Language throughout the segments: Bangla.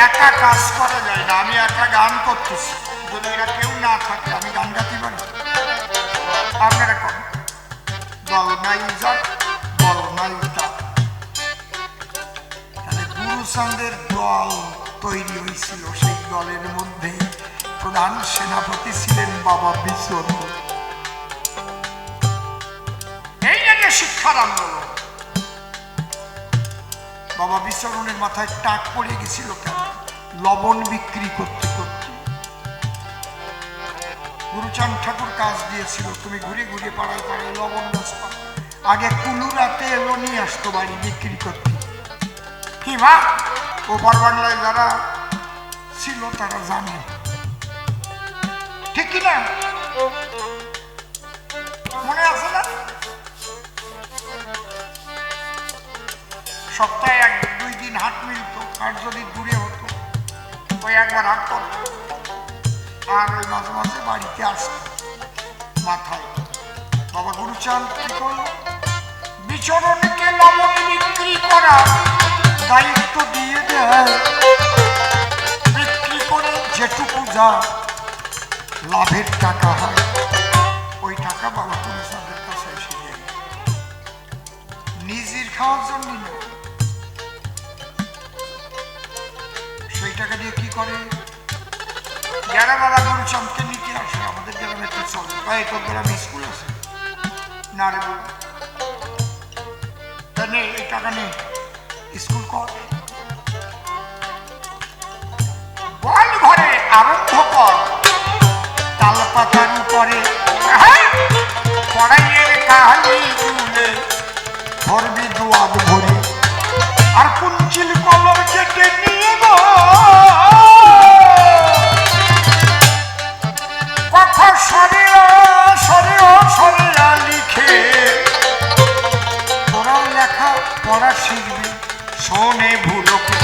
একা কাজ করা যায় না। আমি একটা গান করতেছি, যদি এরা কেউ না থাকে আমি গান গাতে পারি। আপনারা করেন, দল নাই যাক বল নাই তাক। তাহলে গুরুচাঁদের দল তৈরি হয়েছিল, সেই দলের মধ্যে প্রধান সেনাপতি ছিলেন বাবা বিচরণ। এই যে শিক্ষার আন্দোলন, বাবা বিচরণের মাথায় টাক পড়ে গেছিল কেন? লবণ বিক্রি করতে করতে গুরুচাঁদ ঠাকুর কাজ দিয়েছিল, তুমি ঘুরে ঘুরে পাড়ায় পাড়ায় লবণ বেচবা। আগে কুলুরাতে এলো নিয়ে আসতো বাড়ি বিক্রি করতে। কি মা, ওপার বাংলায় যারা ছিল তারা জানে, ঠিক কিনা? মনে আছে না? সপ্তাহে 1-2 দিন হাট মিলত, আর যদি দূরে হতো ওই একবার হাট করত, আর ওই মাঝে মাঝে বাড়িতে আসতো মাথায়। বাবা গুরুচাঁদ কি করলো? বিচরণকে লবণ বিক্রি করা দায়িত্ব দিয়ে দেয়। বিক্রি করে যেটুকু যা লাভের টাকা হয়, ওই টাকা বাবা গুরুচাঁদের কাছে এসে যায়। নিজের খাওয়ার জন্য না, সেই টাকা দিয়ে কি করে? যারা বাবা গুরুচাঁদকে নিতে আসে, আমাদের গ্রামে একটু চলে, ভাই তোর গ্রামে স্কুল আছে না রে? বলে এই টাকা নেই, স্কুল কর, বল ঘরে আরম্ভ কর। তাল পাতার উপরে কড়াইয়ের কালি তুলে ধরবি দুয়াদ ভরে, আর কুঞ্চিল কলম কেটে নিয়ে গো কথা সরিয়া সরিয়া সরিয়া লিখে তোরাও লেখা পড়া শিখবি, শোনে ভুলোকে।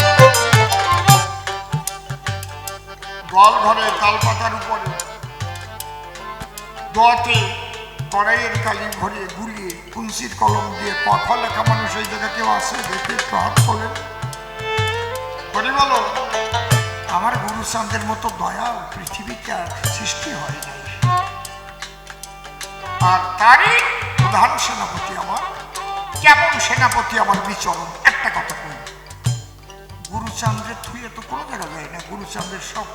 গোয়াল ঘরে তাল পাতার উপরে দোয়াতে কড়াইয়ের কালি ভরিয়ে গুলিয়ে কুঞ্চির কলম দিয়ে কথা লেখা মানুষ এই জায়গা কেউ আছে? দেখে একটু হাত তোলেন। বলি বলো, আমার গুরুচাঁদের মতো দয়াল পৃথিবীতে আর সৃষ্টি হয় নাই। আর তারই প্রধান সেনাপতি আমার, কেমন সেনাপতি আমার বিচরণ। একটা কথা কই, গুরুচাঁদের থুয়ে তো কোনো জায়গা যায় না। গুরুচাঁদের সব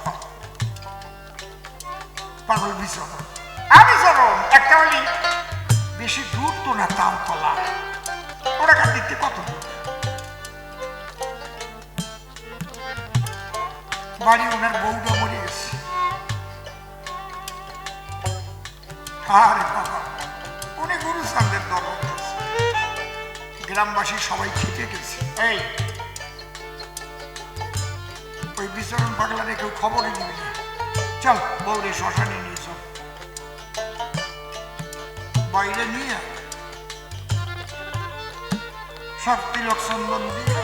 পাগল বিচরণ। আমি চরণ একটা বলি, বেশি দূর তো না, তালতলা ওরা কার দিতে কত দূর বাড়ি। ওনার বউটা মরে গেছে। আরে বাবা, উনি গুরুচাঁদের দরদ আছে। গ্রামবাসী সবাই খেপে গেছে। এই ওই বিচরণ পাগলারে কেউ খবরই দিবি না, চল বউরে শ্মশানে নিয়ে চল। বাইরে নিয়ে সব তিলক চন্দন দিয়ে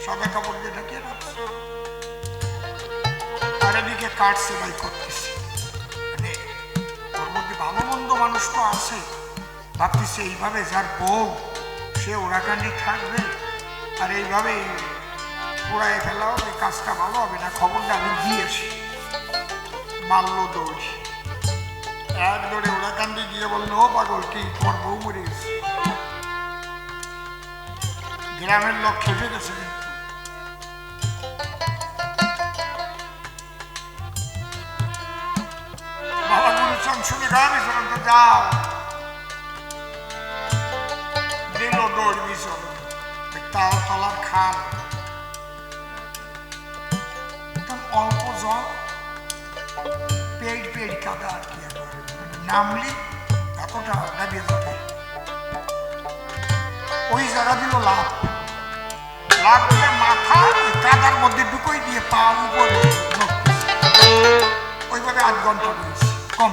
সাদা কাপড় দিয়ে ঢাকিয়ে রাখছে, আর এদিকে কাঠ সেলাই করতেছে। মানে ওর মধ্যে ভালো মন্দ মানুষ তো আছে, ভাবতেছে এইভাবে যার বউ সে ওরাকান্ডি থাকবে, আর এইভাবে পোড়ায় ফেলা হবে, কাজটা ভালো হবে না। খবরটা আমি দিয়েছি। মারল দৌড়ি, এক দৌড়ে ওরাকান্ডি গিয়ে বললো, ও পাগল কি তোমার বউ মরে গেছে। গ্রামের লোক খেপে গেছে। বাবা গুরুচাঁদ শুনে গাড়ি চলন তো যাও, দিল দৌড় বিচরণ। তালতলার খাল, অল্প জল, পেট পেট কাদা আর কি, নামলি এতটা দাবিয়ে যাবে। ওই জায়গা দিল লাভ, লাভ দিলে মাথা কাদার মধ্যে ঢুকোই দিয়ে পা উপরে, ওইভাবে 8 ঘন্টা রয়েছে কম।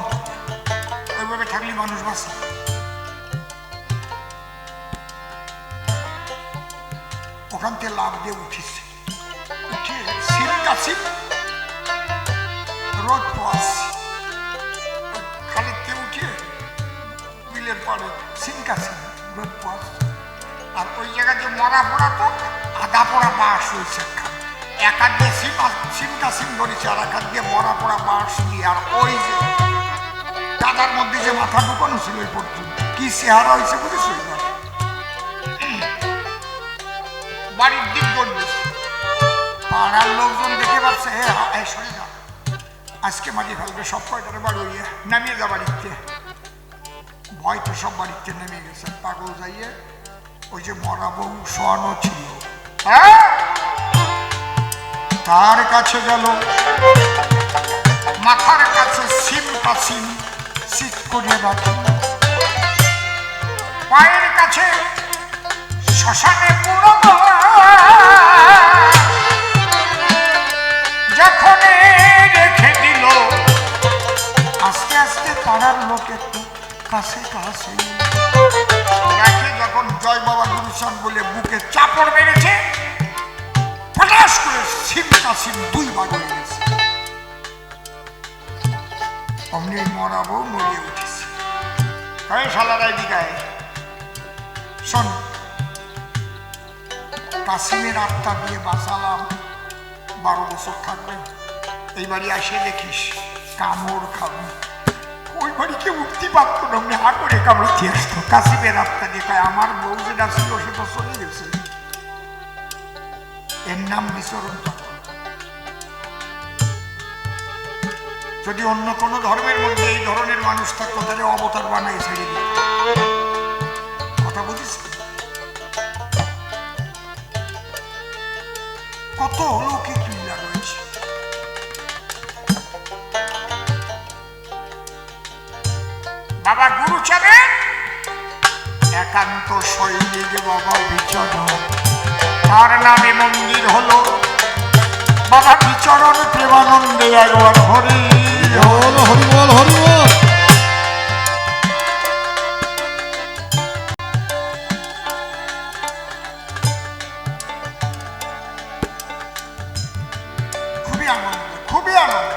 ওইভাবে থাকলে মানুষ বাঁচে। ওখান থেকে লাভ দিয়ে উঠেছে, উঠে সিলকাছি রোদ পোয়াচ্ছে, খালের থেকে উঠে বিলের পরে সিলকাছি রোদ পোয়াচ্ছে। আর ওই জায়গায় যে মরা পোড়া তো আধা পোড়া বাঁশ হয়েছে, এক হাত দিয়ে সিমটা সিম ধরেছে, আর এক হাত দিয়ে মরা পড়া বাঁশ দিয়ে, আর ওই যে কাদার মধ্যে যে মাথা ঢুকানো ছিল ওই পর্যন্ত কি চেহারা হয়েছে বুঝেছ? বাড়ির দিক করবে, পাড়ার লোকজন দেখে ভাবছে সরে যা, আজকে মাটি ফেলবে সব কয়টারে বাড়ি হইয়া নামিয়ে যা বাড়িতে। ভয় তো সব বাড়িতে নেমে গেছে। পাগল যাইয়ে ওই যে মরা বউ শোয়ানো ছিল তার কাছে গেল, মাথার কাছে সিমটা সিম সিট করিয়ে রাখল, পায়ের কাছে শ্মশানে পুরো যখন রেখে দিল, আস্তে আস্তে পাড়ার লোক একটু কাছে কাছে রাখে, যখন জয় বাবা গুরুচাঁদ বলে বুকে চাপড় মেরেছে, ফটাস করে সিমটা সিম দুই ভাগ হয়ে গেছে। অমনি মরা বউ নড়িয়ে উঠেছে, শালারাই দিঘায় শোন, কাসিমের আত্মা দিয়ে বাঁচালাম, 12 বছর থাকবে, এই বাড়ি আসে দেখিস কামড় খাবো। ওই বাড়ি কেউ উঠতে পারতো না, হা করে কামড়তে আসতো। কাসিমের আত্মা দিয়ে কয় আমার বউ যেটা ছিল সে তো চলে গেছে, এর নাম বিচরণ। যদি অন্য কোনো ধর্মের মধ্যে এই ধরনের মানুষ থাকতো তাহলে অবতার বানাই ছেড়ে দিত। কথা বুঝিস? কত অলৌকিক লীলা রয়েছে। বাবা গুরুচাঁদের একান্ত শৈলীকে বাবা বিচরণ, তার নামে মন্দির হলো বাবা বিচরণ প্রেমানন্দে। একবার হরি বল হরি বল হরি বল। খুবই আনন্দ, খুবই আনন্দ।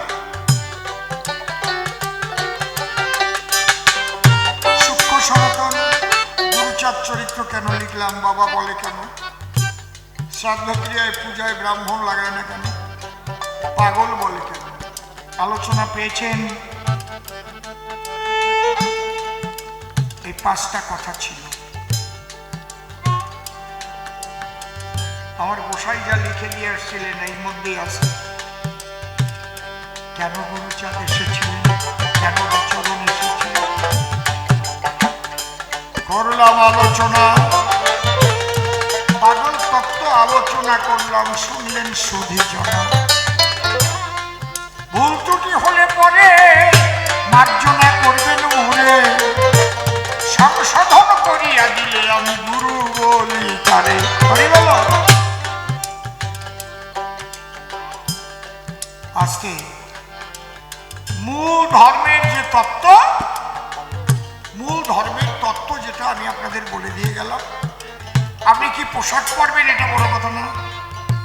সূক্ষ্ম সনাতন গুরুচাঁদ চরিত্র কেন লিখলাম? বাবা বলে কেন? শ্রাদ্ধ ক্রিয়ায় পূজায় ব্রাহ্মণ লাগায় না কেন? পাগল বলে কেন? আলোচনা পেয়েছেন? এই 5টা কথা ছিল। আমার গোসাই যা লিখে দিয়ে আসছিলেন এর মধ্যেই আছে। কেন গুরুচাঁদ এসেছিলেন, কেন বিচরণ এসেছিলেন, করলাম আলোচনা। পাগল তত্ত্ব আলোচনা করলাম, শুনলেন সুধী জনা। ভুল ত্রুটি হলে পরে মার্জনা করবেন মোরে, সংশোধন করিয়া দিলে আমি গুরু বলি তারে। আজকে মূল ধর্মের যে তত্ত্ব, মূল ধর্মের তত্ত্ব যেটা আমি আপনাদের বলে দিয়ে গেলাম। আপনি কি পোশাক পরবেন এটা বড় কথা না,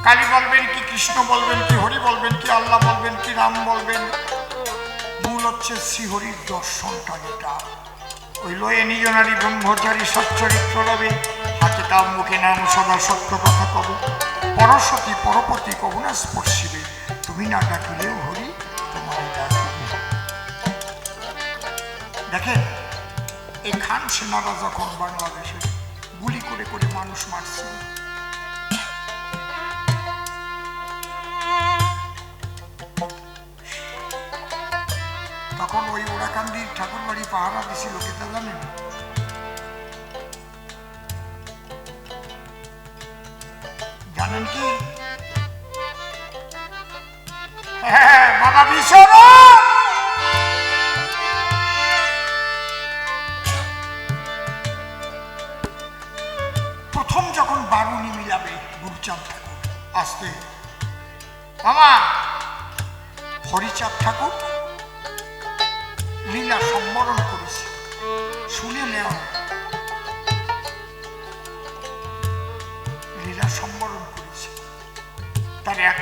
কালী বলবেন কি, কৃষ্ণ বলবেন কি, হরি বলবেন কি, আল্লাহ বলবেন কি, রাম বলবেন, মূল হচ্ছে শ্রীহরির দর্শনটা। যেটা ওই লয়ে নিজ নারী ব্রহ্মচারী সচ্চরিত্র রবে, হাতে তাম মুখে নাম সদা সত্য কথা কব, পরশতী পরপতি কব না স্পর্শিবে, তুমি না ডাকিলেও হরি তোমার ডাকিবে। দেখেন এই খান সেনারা যখন বাংলাদেশে গুলি করে করে মানুষ মারছে, তখন ওই ওরাকান্দির ঠাকুর বাড়ি পাহারা দিছিল কেতা জানেন? জানেন কি? হ্যাঁ, বাবা বিচরণ। প্রথম যখন বারুনি মিলাবে গুরুচাঁদ ঠাকুর, আসতে বাবা হরিচাঁদ ঠাকুর লীলা সম্বরণ করেছে, শুনে নেওয়া। লীলা সম্বরণ করেছে, তার 1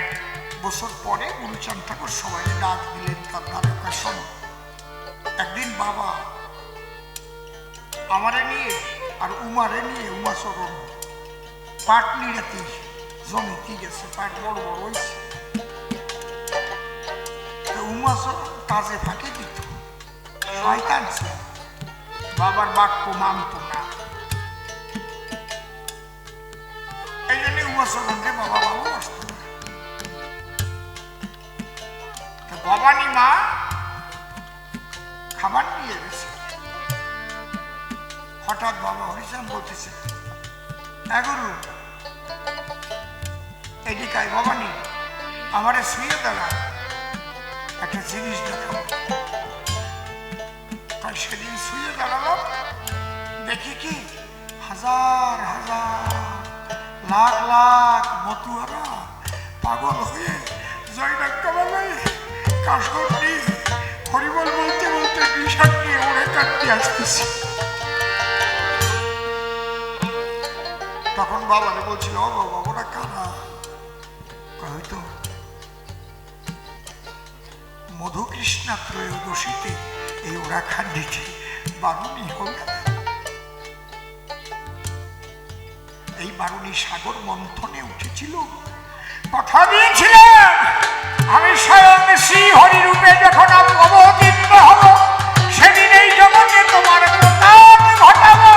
বছর পরে গুরুচাঁদ ঠাকুর সবাই ডাক দিলেন তার দ্বারকা শোনো। একদিন বাবা আমারে নিয়ে আর উমারে নিয়ে, উমাচরণ পাটনিরাতে জমিতে গেছে, পাট বড় বড় হয়েছে। উমাসর কাজে ফাঁকি দিত, শয়তান ছিল, বাবার বাক্য মানত না। এই জন্য উমাসরকে বাবা ভালোবাসত না। ভবানী মা খাবার নিয়ে গেছে, হঠাৎ বাবা হরিচাঁদ বলতেছে, এগুরু এদিকায় ভবানী, আমারে শুয়ে দাঁড়া, একটা জিনিস দেখাবো। তাই সেদিন শুয়ে দাঁড়ালাম, দেখি কি হাজার হাজার লাখ লাখ মতুয়ারা পাগল হয়ে জয়নাক কামালাই কাশর নিয়ে হরিবল বলতে বলতে বিষাদ নিয়ে ওড়ে কাটতে আসতেছি। তখন বাবারে বলছিল, ও বাবা ওরা কারা? হয়তো মধুকৃষ্ণা ত্রয়োদশীতে এই ওরা খান্ডিতে বারুণী হল। এই বারুণী সাগর মন্থনে উঠেছিল, কথা দিয়েছিলেন আমি স্বয়ং শ্রী হরিরূপে যখন অবতীর্ণ হব, সেদিন এই জগতে তোমার প্রতাপ ঘটাবো।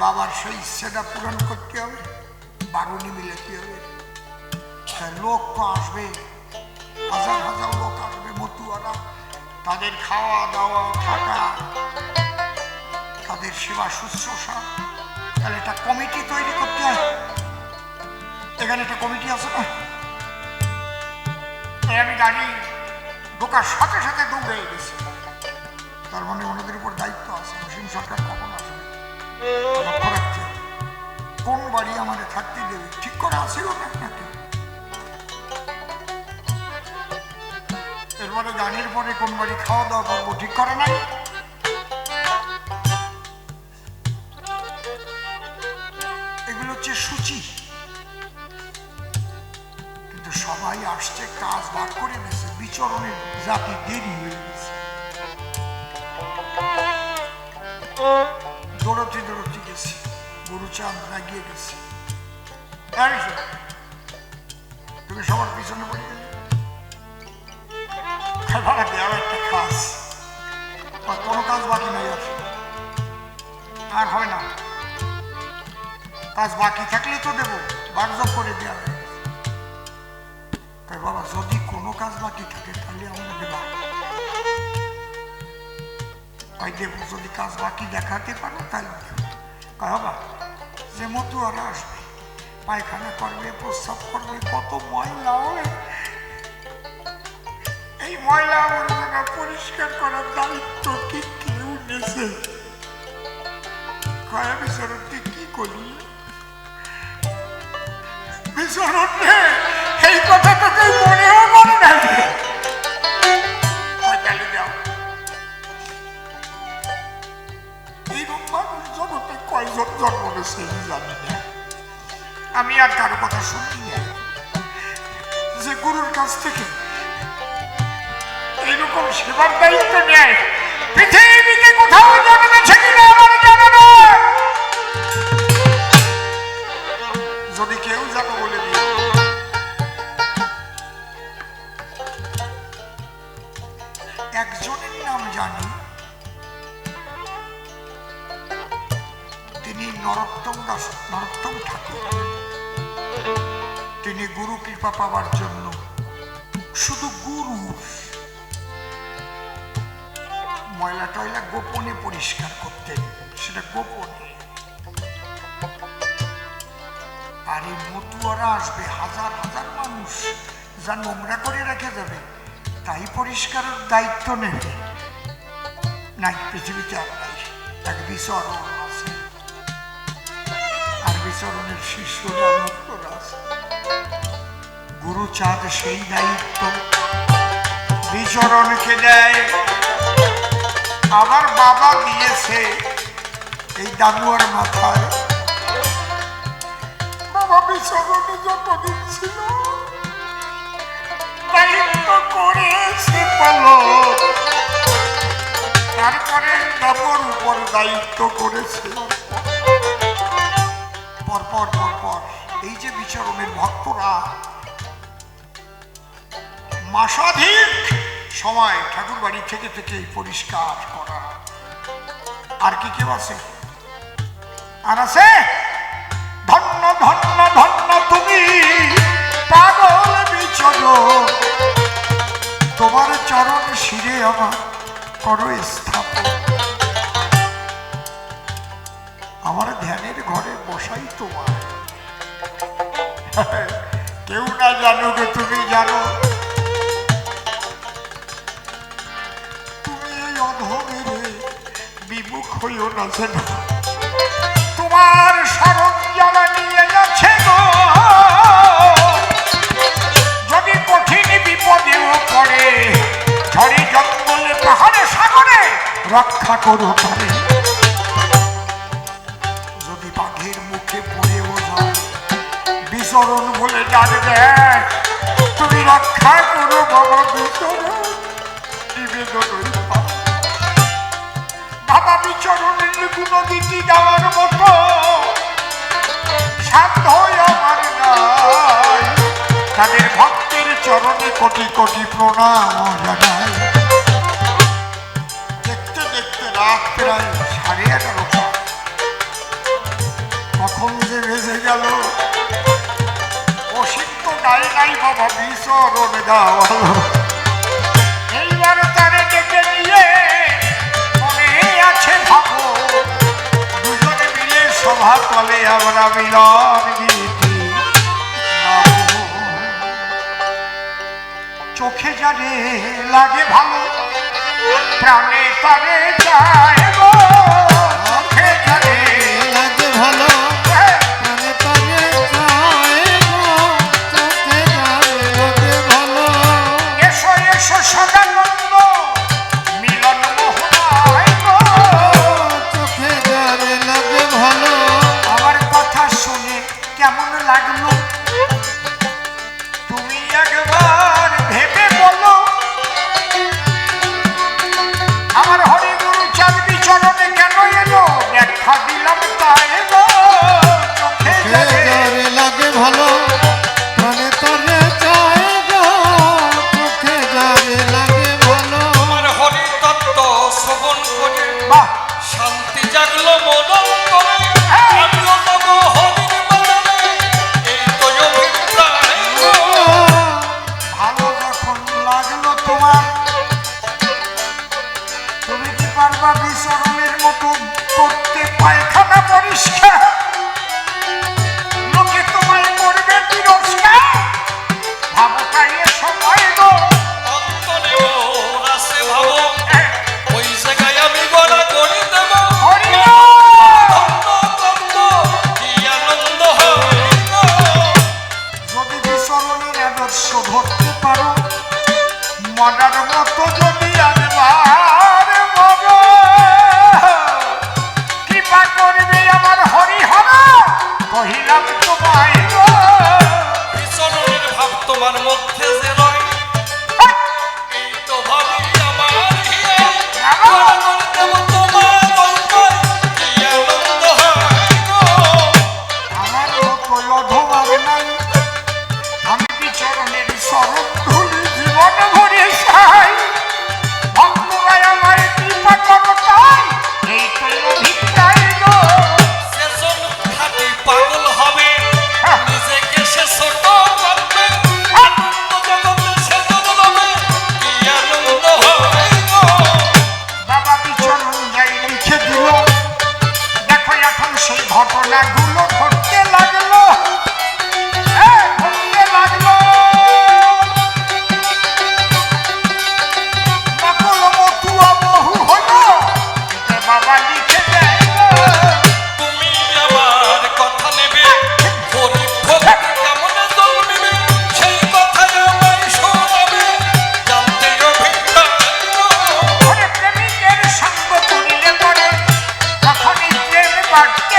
বাবার সেই ইচ্ছেটা পূরণ করতে হবে, বারুণী মিলাতে হবে। লোক তো আসবে, হাজার হাজার লোক আসবে মতুয়ারা, তাদের খাওয়া দাওয়া থাকা, তাদের সেবা শুশ্রূষা। তাহলে একটা কমিটি তৈরি করতে হয়। এখানে একটা কমিটি আছে না? আমি গাড়ি ঢোকার সাথে সাথে দৌড়ে গেছি, তার মানে ওনাদের উপর দায়িত্ব আছে। মুসলিম সরকার কখন আসবে লক্ষ্য রাখতে হবে, কোন বাড়ি আমাদের থাকতে দেবে ঠিক করা আছে নাকি। এরপরে গানের পরে কোন বাড়ি খাওয়া দাওয়া করবো ঠিক করে নাই। এগুলো হচ্ছে সূচি, কিন্তু সবাই আসছে, কাজ ভাগ করে দিয়েছে, বিচরণের জাতি দেরি হয়ে গেছে। দৌড়তে দৌড়তে গেছি, গুরুচাঁদ রাগিয়ে গেছে, তুমি সবার পিছনে পড়ে গেলে ভাড়া দেওয়া একটা কাজ, কোনো কাজ বাকি নাই, আর হয় না। কাজ বাকি থাকলে তো দেবো, বারজব করে দেওয়া হয়। তাই বাবা যদি কোনো কাজ বাকি থাকে তাহলে আমরা দেবা, তাই দেবো। যদি কাজ বাকি দেখাতে পারো তাই দেবো। বাবা যে মতুয়ারা আসবে, পায়খানা করবে, প্রস্রাব করবে, কত ময়লা হবে, এই ময়লা আবর্জনা পরিষ্কার করার দায়িত্ব কি কেউ নেছে? কয়া বিচরণকে কি করি? বিচরণ এই কথা তো কেউ মনেও করে না। এইরকম মানুষ জগতে কয়জন জন্ম নেছে জানি না। আমি আর কারো কথা শুনি না যে গুরুর কাছ থেকে এইরকম সেবার দায়িত্ব নেয়। পৃথিবীতে কোথাও জন্মেছে কিনা আমার জানা না, যদি কেউ জানো বলে দিও। একজনের নাম জানি, তিনি নরোত্তম দাস, নরোত্তম ঠাকুর। তিনি গুরু কৃপা পাওয়ার জন্য শুধু গুরু ময়লা টয়লা গোপনে পরিষ্কার করতেন, সেটা গোপনে। আর এই মতুয়ারা আসবে, হাজার হাজার মানুষ যা নোংরা করে রেখে যাবে, তাই পরিষ্কারের দায়িত্ব নেবে নাই। পৃথিবীতে আর নাই, এক বিচরণ আছে, আর বিচরণের শিষ্যরা মুক্তরা আছে। গুরুচাঁদ সেই দায়িত্ব বিচরণকে দেয়। আমার বাবা দিয়েছে এই দাদুয়ার মাথায়। বাবা বিচরণে যতদিন ছিল দায়িত্ব করেছে পালক, তারপরে নবর উপর দায়িত্ব করেছে। পরপর পরপর এই যে বিচরণের ভক্তরা মাসাধিক সময় ঠাকুর বাড়ি থেকে থেকে পরিষ্কার করা। আর কি কেউ আছে? আর আছে? ধন্য ধন্য ধন্য তুমি পাগল বিচরণ, তোমার চরণ শিরে আমার করো স্থাপন। আমার ধ্যানের ঘরে বসাই তোমার, কেউ না জানুক তুমি জানো। তুমি এই অধমের বিমুখ হইও না যেন, তোমার শরণ যারা নিয়ে যাচ্ছে গো, যদি কঠিন বিপদেও পড়ে ঝড়ে জঙ্গলে পাহাড়ে সাগরে রক্ষা করো পারে। যদি বাঘের মুখে পড়েও যায় বিচরণ বলে ডাক দেয়, তুমি রক্ষা করো বাবা বিচরণ। নিবেদন বাবা বিচরণের গুণগীতি গাওয়ার মতো সাধ্য আমার নাই, তাদের ভক্তের চরণে কোটি কোটি প্রণাম জানাই। দেখতে দেখতে রাত প্রায় 11:30, কখন যে বেজে গেল অসীম তো গায়ে নাই বাবা বিচরণ গাওয়ালো। এইবার তারে ডেকে নিয়ে মনে আছে ভাবো, দুজনে মিলে সভা তলে আমরা মিলন গীতি গাবো। চোখে যারে লাগে ভালো প্রাণে তারে যায় গো, চোখে যারে লাগে ভালো প্রাণে তারে যায় গো, চোখে যারে লাগে ভালো। এসো এসো সদানন্দ মিলন মোহনায় গো, চোখে যারে লাগে ভালো। আমার কথা শুনে কেমন লাগলো তুমি একবার ভেবে বলো। আমার হরিগুরু চাঁদ বিচরণে কেন এলো ব্যাখ্যা দিলাম তাই গো, চোখে যারে লাগে ভালো প্রাণে তারে যায় গো, চোখে যারে লাগে ভালো। আমার হরি তত্ত্ব শ্রবণ করে বাহ শান্তি জাগলো মন করে, আমিও যাব হরির বাজারে, এই তো অভিপ্রায় গো। ভালো যখন লাগলো তোমার, তুমি কি পারবা বিচরণের মতো করতে পায়খানা পরিষ্কার? লোকে তোমায় করবে তিরস্কার, ভাবো তাই সময় গো। অন্তরে ওর আছে ভাবো, ওই জায়গায় আমি গড়া করে দেব। হরি ধন্য তত্ত্ব কি আনন্দ হয় গো। যদি বিচরণের আদর্শ ধরতে পারো, মরার মতো যদি আনবার মরো, কৃপা করবে আমার হরিহর কহিলাম তোমায় গো। বিচরণের ভাব তোমার মধ্যে যে রয়, এই তো ভাবি আমার হিয়া, গড়া করে দেব তোমার অন্তর, কি আনন্দ হয় গো। আমার মতো অধমার নাই, আমি বিচরণের শরণ ধুলি জীবন ভরে চাই। ভক্তরা আমায় কৃপা করো তাই, এই তো অভিপ্রায় গো। সেজন খাঁটি পাগল হবে, নিজেকে সে ছোট ভাববে, আনন্দ জগতে সে জন্মাবে, কি আনন্দ হয় গো। বাবা বিচরণ যাই লিখে দিল, দেখো এখন সেই ঘটনাগুলো ঘটতে লাগলো, ঘটতে লাগলো। নকল মতুয়া বহু হলো, এতে বাবা লিখে দেয় গো। তুমি আমার কথা নেবে, গরিব ভক্তি কেমন জন্মিবে, সেই কথাই আমায় শোনাবে, জানতে অভিপ্রায় গো। ওরে প্রেমিকের সঙ্গ করিলে পরে তখনই প্রেম বাড়তে